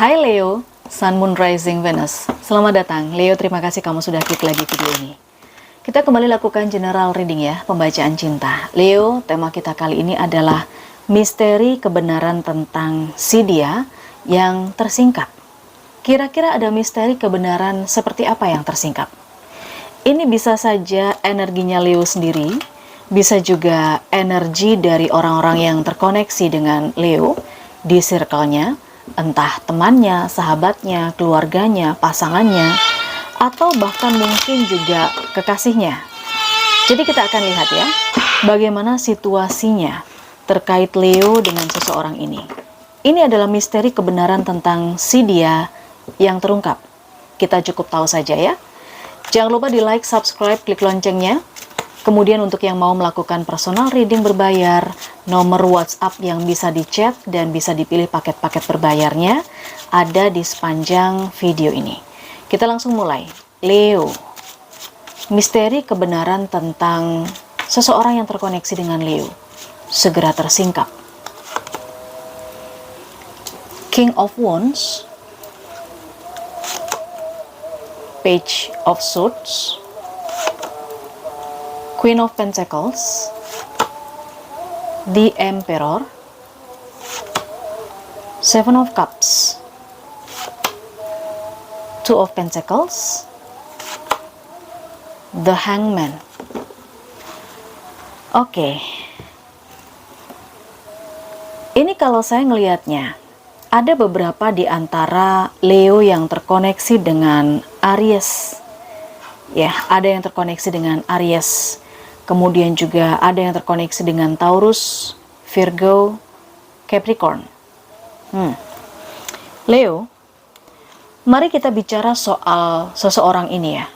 Hai Leo, Sun, Moon, Rising, Venus. Selamat datang. Leo, terima kasih kamu sudah klik lagi video ini. Kita kembali lakukan general reading ya, pembacaan cinta. Leo, tema kita kali ini adalah misteri kebenaran tentang si dia yang tersingkap. Kira-kira ada misteri kebenaran seperti apa yang tersingkap? Ini bisa saja energinya Leo sendiri, bisa juga energi dari orang-orang yang terkoneksi dengan Leo di circle-nya, entah temannya, sahabatnya, keluarganya, pasangannya, atau bahkan mungkin juga kekasihnya. Jadi kita akan lihat ya, bagaimana situasinya terkait Leo dengan seseorang ini. Ini adalah misteri kebenaran tentang si dia yang terungkap. Kita cukup tahu saja ya. Jangan lupa di like, subscribe, klik loncengnya. Kemudian untuk yang mau melakukan personal reading berbayar, nomor WhatsApp yang bisa di-chat dan bisa dipilih paket-paket berbayarnya ada di sepanjang video ini. Kita langsung mulai. Leo, misteri kebenaran tentang seseorang yang terkoneksi dengan Leo segera tersingkap. King of Wands, Page of Swords, Queen of Pentacles, the Emperor, Seven of Cups, Two of Pentacles, the Hangman. Oke. Ini kalau saya ngelihatnya, ada beberapa di antara Leo yang terkoneksi dengan Aries. Ya, ada yang terkoneksi dengan Aries. Kemudian juga ada yang terkoneksi dengan Taurus, Virgo, Capricorn. Leo, mari kita bicara soal seseorang ini ya.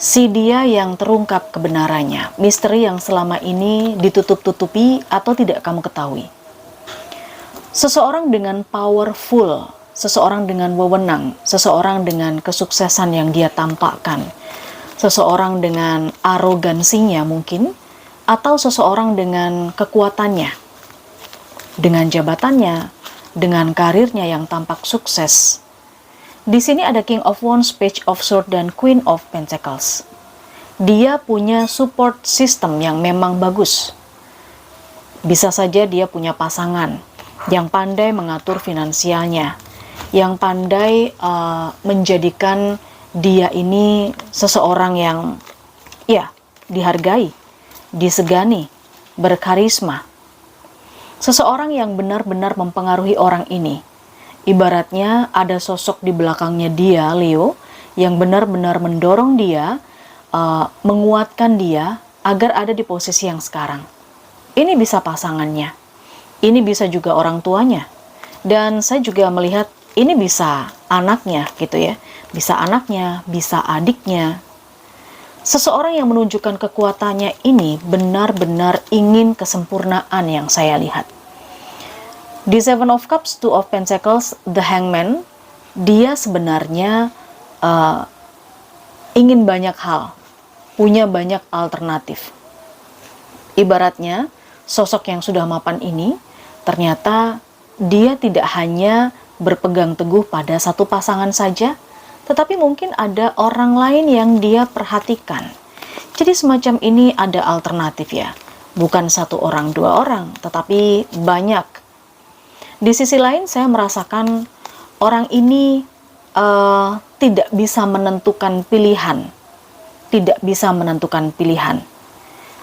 Si dia yang terungkap kebenarannya, misteri yang selama ini ditutup-tutupi atau tidak kamu ketahui. Seseorang dengan powerful, seseorang dengan wewenang, seseorang dengan kesuksesan yang dia tampakkan, seseorang dengan arogansinya mungkin, atau seseorang dengan kekuatannya, dengan jabatannya, dengan karirnya yang tampak sukses. Di sini ada King of Wands, Page of Swords, dan Queen of Pentacles. Dia punya support system yang memang bagus. Bisa saja dia punya pasangan yang pandai mengatur finansialnya, yang pandai menjadikan dia ini seseorang yang ya dihargai, disegani, berkarisma. Seseorang yang benar-benar mempengaruhi orang ini. Ibaratnya ada sosok di belakangnya dia, Leo, yang benar-benar mendorong dia, menguatkan dia agar ada di posisi yang sekarang. Ini bisa pasangannya, ini bisa juga orang tuanya, dan saya juga melihat ini bisa anaknya gitu ya. Bisa anaknya, bisa adiknya. Seseorang yang menunjukkan kekuatannya ini benar-benar ingin kesempurnaan yang saya lihat. Di Seven of Cups, Two of Pentacles, the Hangman, dia sebenarnya ingin banyak hal, punya banyak alternatif. Ibaratnya, sosok yang sudah mapan ini, ternyata dia tidak hanya berpegang teguh pada satu pasangan saja, tetapi mungkin ada orang lain yang dia perhatikan. Jadi semacam ini ada alternatif ya. Bukan satu orang, dua orang, tetapi banyak. Di sisi lain saya merasakan orang ini tidak bisa menentukan pilihan. Tidak bisa menentukan pilihan.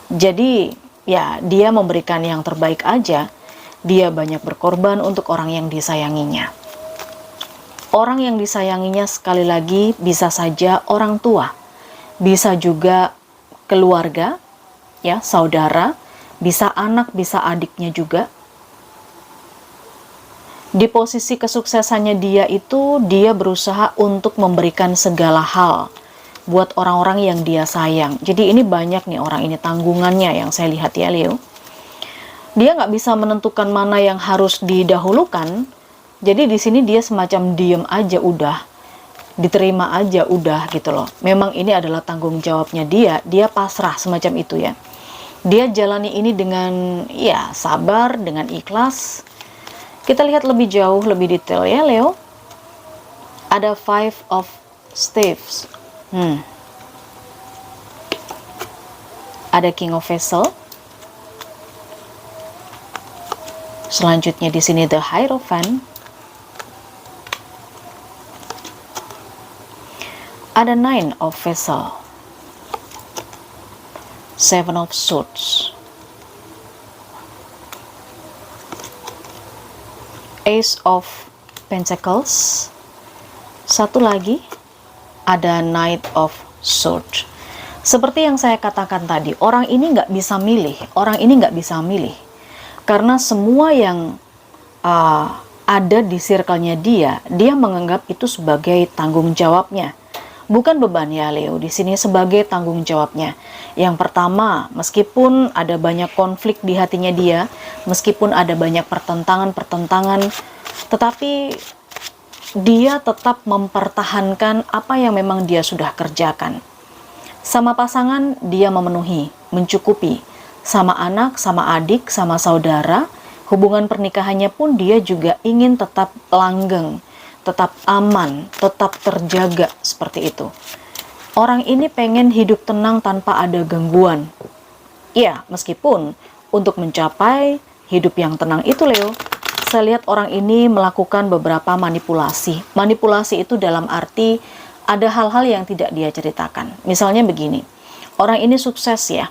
Jadi ya dia memberikan yang terbaik aja. Dia banyak berkorban untuk orang yang disayanginya. Orang yang disayanginya sekali lagi bisa saja orang tua, bisa juga keluarga, ya saudara, bisa anak, bisa adiknya juga. Di posisi kesuksesannya dia itu, dia berusaha untuk memberikan segala hal buat orang-orang yang dia sayang. Jadi ini banyak nih orang ini tanggungannya yang saya lihat ya Leo. Dia nggak bisa menentukan mana yang harus didahulukan. Jadi di sini dia semacam diem aja udah, diterima aja udah gitu loh. Memang ini adalah tanggung jawabnya dia pasrah semacam itu ya. Dia jalani ini dengan ya sabar, dengan ikhlas. Kita lihat lebih jauh, lebih detail ya Leo. Ada Five of Staves. Ada King of Vessel. Selanjutnya di sini The Hierophant. Ada Nine of Vessel. Seven of Swords. Ace of Pentacles. Satu lagi ada Knight of Swords. Seperti yang saya katakan tadi, orang ini nggak bisa milih. Orang ini nggak bisa milih. Karena semua yang ada di circle-nya dia menganggap itu sebagai tanggung jawabnya. Bukan beban ya Leo, di sini sebagai tanggung jawabnya. Yang pertama, meskipun ada banyak konflik di hatinya dia, meskipun ada banyak pertentangan-pertentangan, tetapi dia tetap mempertahankan apa yang memang dia sudah kerjakan. Sama pasangan dia memenuhi, mencukupi. Sama anak, sama adik, sama saudara, hubungan pernikahannya pun dia juga ingin tetap langgeng, tetap aman, tetap terjaga seperti itu. Orang ini pengen hidup tenang tanpa ada gangguan. Ya, meskipun untuk mencapai hidup yang tenang itu Leo, saya lihat orang ini melakukan beberapa manipulasi. Manipulasi itu dalam arti ada hal-hal yang tidak dia ceritakan. Misalnya begini, orang ini sukses ya,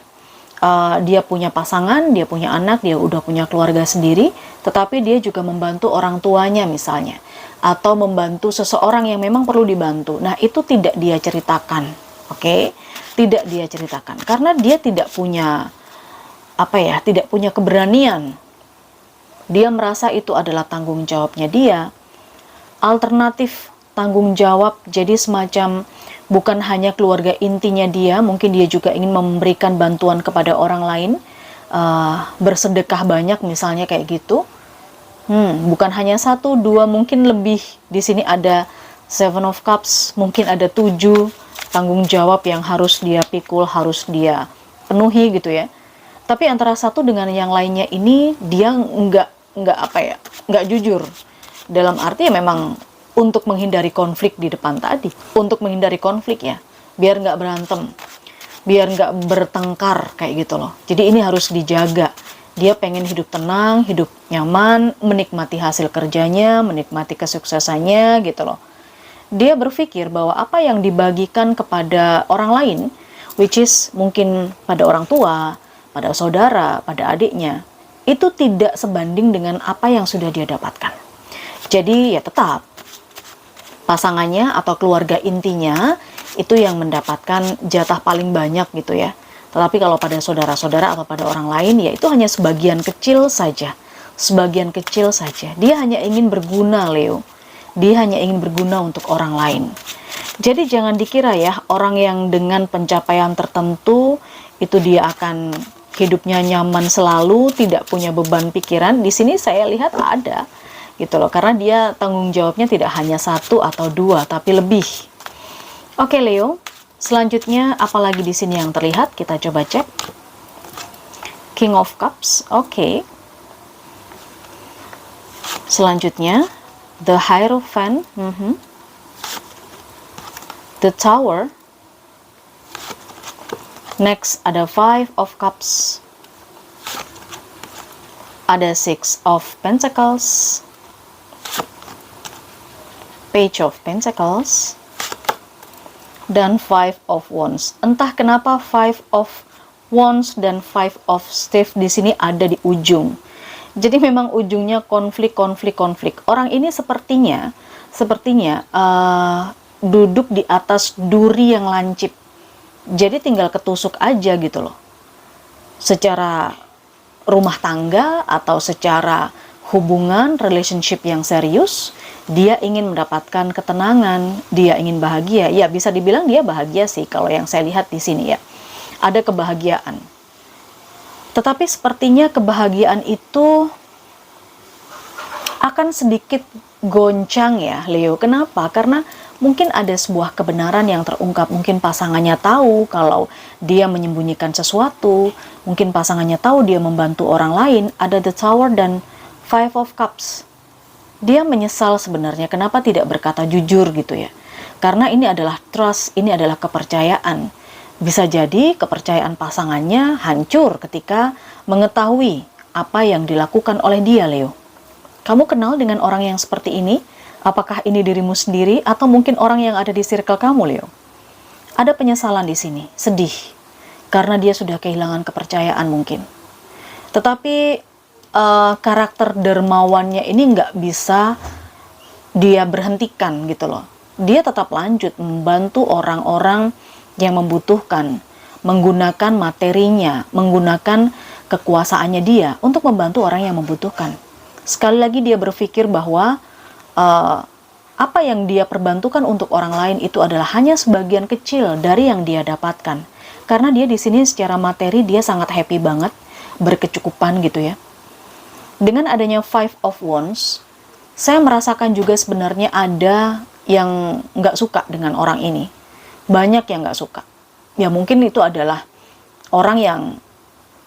dia punya pasangan, dia punya anak, dia udah punya keluarga sendiri, tetapi dia juga membantu orang tuanya misalnya, atau membantu seseorang yang memang perlu dibantu. Nah, itu tidak dia ceritakan, oke? Tidak dia ceritakan, karena dia tidak punya, tidak punya keberanian. Dia merasa itu adalah tanggung jawabnya dia. Alternatif tanggung jawab, jadi semacam bukan hanya keluarga intinya dia, mungkin dia juga ingin memberikan bantuan kepada orang lain, bersedekah banyak misalnya kayak gitu. Bukan hanya satu, dua, mungkin lebih. Di sini ada Seven of Cups, mungkin ada 7 tanggung jawab yang harus dia pikul, harus dia penuhi gitu ya. Tapi antara satu dengan yang lainnya ini dia nggak jujur. Dalam arti ya memang untuk menghindari konflik di depan tadi, untuk menghindari konflik ya, biar nggak berantem, biar nggak bertengkar kayak gitu loh. Jadi ini harus dijaga. Dia pengen hidup tenang, hidup nyaman, menikmati hasil kerjanya, menikmati kesuksesannya gitu loh. Dia berpikir bahwa apa yang dibagikan kepada orang lain, which is mungkin pada orang tua, pada saudara, pada adiknya, itu tidak sebanding dengan apa yang sudah dia dapatkan. Jadi ya tetap pasangannya atau keluarga intinya itu yang mendapatkan jatah paling banyak gitu ya. Tetapi kalau pada saudara-saudara atau pada orang lain ya itu hanya sebagian kecil saja. Sebagian kecil saja. Dia hanya ingin berguna Leo. Dia hanya ingin berguna untuk orang lain. Jadi jangan dikira ya orang yang dengan pencapaian tertentu itu dia akan hidupnya nyaman selalu, tidak punya beban pikiran. Di sini saya lihat ada gitu loh, karena dia tanggung jawabnya tidak hanya 1 atau 2 tapi lebih. Oke Leo, selanjutnya apalagi di sini yang terlihat, kita coba cek. King of Cups, oke. Selanjutnya The Hierophant, The Tower. Next ada Five of Cups, ada Six of Pentacles, Page of Pentacles, dan Five of Wands. Entah kenapa Five of Wands dan Five of Staves di sini ada di ujung. Jadi memang ujungnya konflik. Orang ini sepertinya duduk di atas duri yang lancip. Jadi tinggal ketusuk aja gitu loh. Secara rumah tangga atau secara hubungan, relationship yang serius, dia ingin mendapatkan ketenangan, dia ingin bahagia. Ya bisa dibilang dia bahagia sih kalau yang saya lihat di sini ya. Ada kebahagiaan. Tetapi sepertinya kebahagiaan itu akan sedikit goncang ya Leo. Kenapa? Karena mungkin ada sebuah kebenaran yang terungkap. Mungkin pasangannya tahu kalau dia menyembunyikan sesuatu. Mungkin pasangannya tahu dia membantu orang lain. Ada The Tower dan Five of Cups. Dia menyesal sebenarnya kenapa tidak berkata jujur gitu ya. Karena ini adalah trust, ini adalah kepercayaan. Bisa jadi kepercayaan pasangannya hancur ketika mengetahui apa yang dilakukan oleh dia, Leo. Kamu kenal dengan orang yang seperti ini? Apakah ini dirimu sendiri atau mungkin orang yang ada di circle kamu, Leo? Ada penyesalan di sini, sedih. Karena dia sudah kehilangan kepercayaan mungkin. Tetapi karakter dermawannya ini nggak bisa dia berhentikan gitu loh. Dia tetap lanjut membantu orang-orang yang membutuhkan, menggunakan materinya, menggunakan kekuasaannya dia untuk membantu orang yang membutuhkan. Sekali lagi dia berpikir bahwa apa yang dia perbantukan untuk orang lain itu adalah hanya sebagian kecil dari yang dia dapatkan. Karena dia di sini secara materi dia sangat happy banget, berkecukupan gitu ya. Dengan adanya Five of Wands, saya merasakan juga sebenarnya ada yang nggak suka dengan orang ini. Banyak yang nggak suka. Ya mungkin itu adalah orang yang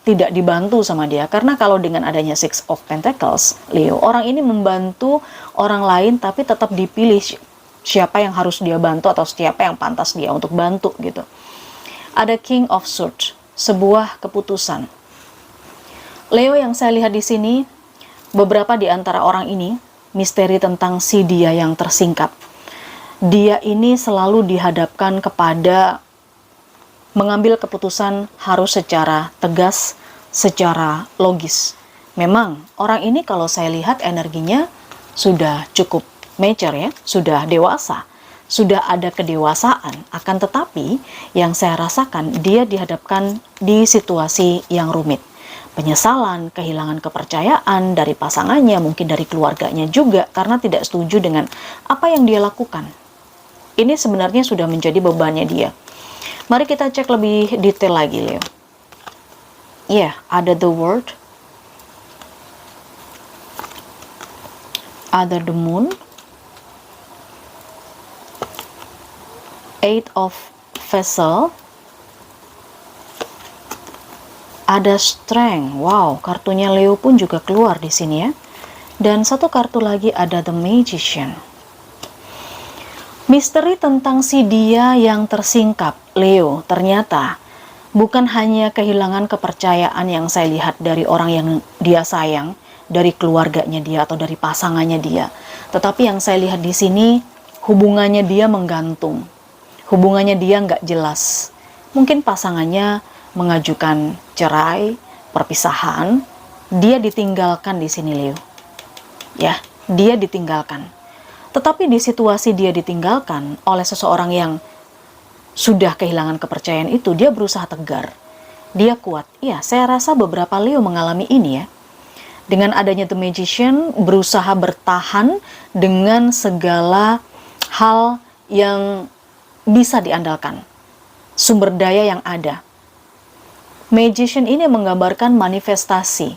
tidak dibantu sama dia. Karena kalau dengan adanya Six of Pentacles, Leo, orang ini membantu orang lain tapi tetap dipilih siapa yang harus dia bantu atau siapa yang pantas dia untuk bantu gitu. Ada King of Swords, sebuah keputusan. Leo, yang saya lihat di sini, beberapa di antara orang ini, misteri tentang si dia yang tersingkap. Dia ini selalu dihadapkan kepada mengambil keputusan harus secara tegas, secara logis. Memang orang ini kalau saya lihat energinya sudah cukup mature ya, sudah dewasa, sudah ada kedewasaan. Akan tetapi yang saya rasakan dia dihadapkan di situasi yang rumit. Penyesalan, kehilangan kepercayaan dari pasangannya, mungkin dari keluarganya juga karena tidak setuju dengan apa yang dia lakukan. Ini sebenarnya sudah menjadi bebannya dia. Mari kita cek lebih detail lagi, Leo. Ya, ada the World, ada the Moon, Eight of Vessel, ada Strength. Wow, kartunya Leo pun juga keluar di sini ya. Dan satu kartu lagi ada the Magician. Misteri tentang si dia yang tersingkap, Leo, ternyata bukan hanya kehilangan kepercayaan yang saya lihat dari orang yang dia sayang, dari keluarganya dia atau dari pasangannya dia. Tetapi yang saya lihat di sini, hubungannya dia menggantung. Hubungannya dia nggak jelas. Mungkin pasangannya mengajukan cerai, perpisahan, dia ditinggalkan di sini, Leo. Ya, dia ditinggalkan. Tetapi di situasi dia ditinggalkan oleh seseorang yang sudah kehilangan kepercayaan itu, dia berusaha tegar. Dia kuat. Ya, saya rasa beberapa Leo mengalami ini ya. Dengan adanya The Magician, berusaha bertahan dengan segala hal yang bisa diandalkan. Sumber daya yang ada. Magician ini menggambarkan manifestasi.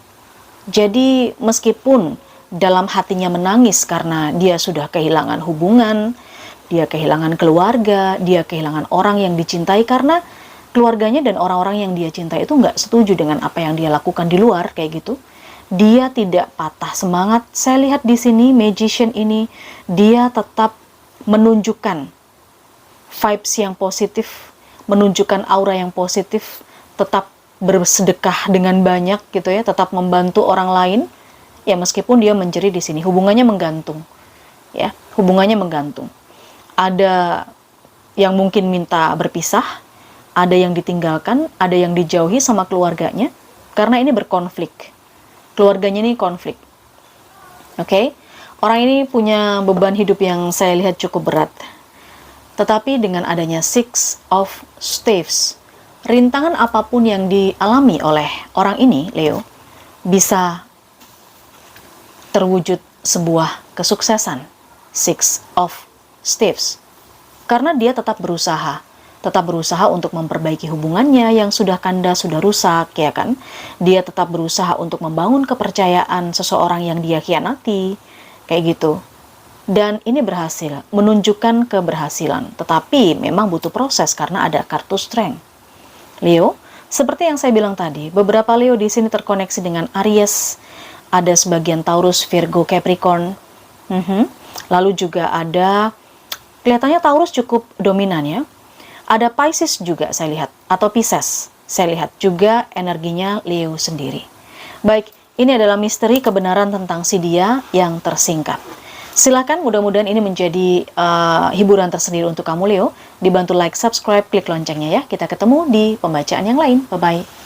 Jadi meskipun dalam hatinya menangis karena dia sudah kehilangan hubungan, dia kehilangan keluarga, dia kehilangan orang yang dicintai karena keluarganya dan orang-orang yang dia cintai itu nggak setuju dengan apa yang dia lakukan di luar kayak gitu. Dia tidak patah semangat. Saya lihat di sini Magician ini dia tetap menunjukkan vibes yang positif, menunjukkan aura yang positif, tetap bersedekah dengan banyak gitu ya, tetap membantu orang lain. Ya meskipun dia menjerit di sini, hubungannya menggantung. Ya, hubungannya menggantung. Ada yang mungkin minta berpisah, ada yang ditinggalkan, ada yang dijauhi sama keluarganya karena ini berkonflik. Keluarganya ini konflik. Oke? Orang ini punya beban hidup yang saya lihat cukup berat. Tetapi dengan adanya Six of Staves, rintangan apapun yang dialami oleh orang ini, Leo, bisa terwujud sebuah kesuksesan. Six of Staves. Karena dia tetap berusaha untuk memperbaiki hubungannya yang sudah kandas, sudah rusak, ya kan? Dia tetap berusaha untuk membangun kepercayaan seseorang yang dia khianati, kayak gitu. Dan ini berhasil, menunjukkan keberhasilan. Tetapi memang butuh proses karena ada kartu Strength. Leo, seperti yang saya bilang tadi, beberapa Leo di sini terkoneksi dengan Aries, ada sebagian Taurus, Virgo, Capricorn, Lalu juga ada, kelihatannya Taurus cukup dominan ya. Ada Pisces juga saya lihat, atau Pisces. Saya lihat juga energinya Leo sendiri. Baik, ini adalah misteri kebenaran tentang si dia yang tersingkap. Silakan, mudah-mudahan ini menjadi hiburan tersendiri untuk kamu Leo. Dibantu like, subscribe, klik loncengnya ya. Kita ketemu di pembacaan yang lain. Bye-bye.